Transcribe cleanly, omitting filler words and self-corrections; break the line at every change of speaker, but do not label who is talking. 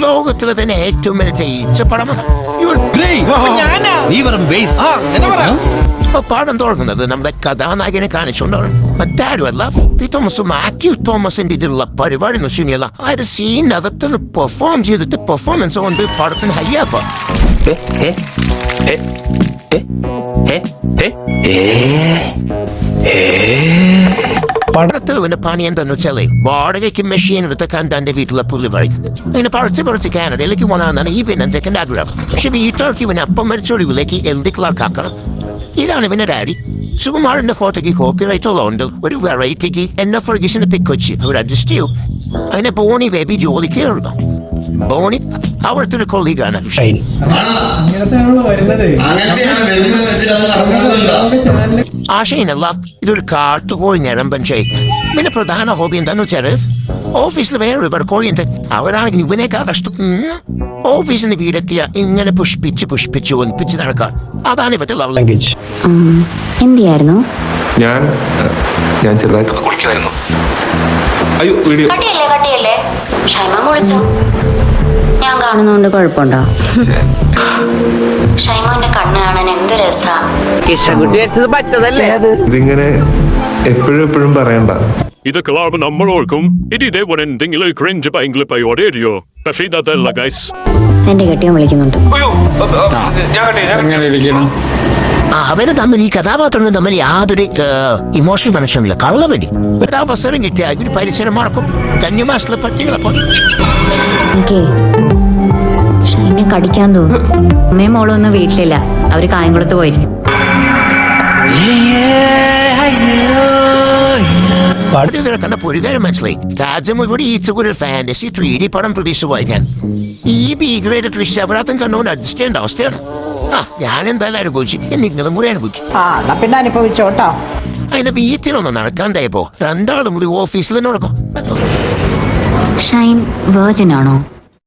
ലോകത്തിലെ തന്നെ ഏറ്റവും മികച്ച ഈച്ചപ്പടമാണ്. പാഠം തുടങ്ങുന്നത് നമ്മുടെ കഥാനായകനെ കാണിച്ചുകൊണ്ടാണ്. മറ്റാരുമല്ല, മാത്യു തോമസിന്റെ ഇതിലുള്ള പരിപാടി എന്ന് വെച്ചാൽ അതായത് സീനകത്ത് പെർഫോം ചെയ്തിട്ട് പെർഫോമൻസ് കൊണ്ട് പടത്തിന് ഹയ്യാപ്പ. പടത്തിന് പണി എന്താന്ന് വെച്ചാല് വാടകയ്ക്ക് മെഷീൻ എടുത്തേക്കാൻ തന്റെ വീട്ടിലെ പുള്ളി പറയും. ഇങ്ങനെ പറിച്ച് കാനഡയിലേക്ക് പോകണമെന്നാണ് ഈ പിന്നെ സെക്കൻഡ് ആഗ്രഹം. പക്ഷെ വീട്ടുകാർക്ക് ഇവനെ അപ്പം മരിച്ചൊഴിവിലേക്ക് എൽഡി ക്ലാർക്കാക്കണം. ഇതാണ് ഇവന്റെ ഡാഡി. സുകുമാരന്റെ ഫോട്ടോയ്ക്ക് കോപ്പിറൈറ്റ് ഉള്ളതുകൊണ്ട് ഒരു വെറൈറ്റിക്ക് എന്നെ ഫർഗീസിനെ പിക്ക് വെച്ച് അവർ അഡ്ജസ്റ്റ് ചെയ്യും. അതിനെ ബോണി ബേബി ജോലിക്ക് ഇറങ്ങും. ബോണി അവിടുത്തെ ഒരു കൊളീഗാണ്. ആശയനല്ല, ഇതൊരു കാട്ടുകോഴി ഞരമ്പൻ ചെയ്യും. പിന്നെ പ്രധാന ഹോബി എന്താന്ന് വെച്ചാൽ ഓഫീസിൽ വേറെ ഒരു കോഴിയുണ്ട്. അവരാണെങ്കിൽ ഇവനേക്കാൾ കഷ്ടം. ഓഫീസിന് വീടെത്തിയ ഇങ്ങനെ പുഷ്പിച്ച് ഒന്നിപ്പിച്ച് നടക്കാം. അതാണ് ഇവരുടെ ലവ് ലാംഗ്വേജ്.
എന്തിയായിരുന്നു?
ഞാൻ ചെറുതായിട്ട് കുളിക്കുമായിരുന്നു. അയ്യോ വീഡിയോ
കട്ടിയല്ലേ ഷൈമ കുളിച്ചോ? ഞാൻ കാണുന്നോണ്ട് കുഴപ്പമുണ്ടോ? ഷൈമോന്റെ കണ്ണ് കാണാൻ എന്ത് രസാ.
ഇതിങ്ങനെ എപ്പോഴും പറയണ്ട.
ഇതൊക്കെ നമ്മളോർക്കും ഇത് ഇതേപോലെ എന്തെങ്കിലും ക്രിഞ്ച് പരിപാടിയോ. പക്ഷേ ഇതല്ല ഗൈസ്.
എന്റെ കെട്ടിയോൻ വിളിക്കുന്നുണ്ട്.
അവര് തമ്മിൽ ഈ കഥാപാത്രങ്ങൾ തമ്മിൽ യാതൊരു ഇമോഷണൽ കണക്ഷനില്ല. കള്ളവടി അവസരം കിട്ടിയ ഒരു പരിസരം മറക്കും. കന്യമാസത്തിലെ പറ്റികളെ പോലെ
എനിക്ക് ഷൈനെ കടിക്കാൻ തോന്നും. അമ്മയും മോളും ഒന്നും വീട്ടിലില്ല, അവര് കായംകുളത്ത് പോയിരിക്കും.
കണ്ട പൊരുകാരം മനസ്സിലായി. രാജ്യം ഇവിടെ ഈച്ചക്കൊരു ഫാന്റസി 3D പടം പ്രതീക്ഷിച്ചു പോയി. ഞാൻ ഈ ഭീകരയുടെ ദൃശ്യാപരാധം കണ്ടുകൊണ്ട് അഡ്ജസ്റ്റ് ചെയ്യേണ്ട അവസ്ഥയാണ്. ഞാൻ എന്തായാലും അനുഭവിച്ചു. നിങ്ങളും കൂടി അനുഭവിക്കും.
പിന്നെ അനുഭവിച്ചോട്ടോ.
അതിന്റെ വീട്ടിലൊന്നും നടക്കാണ്ടായപ്പോ രണ്ടാളും കൂടി ഓഫീസിൽ നടക്കും.
ഷൈൻ വെർജിൻ ആണോ?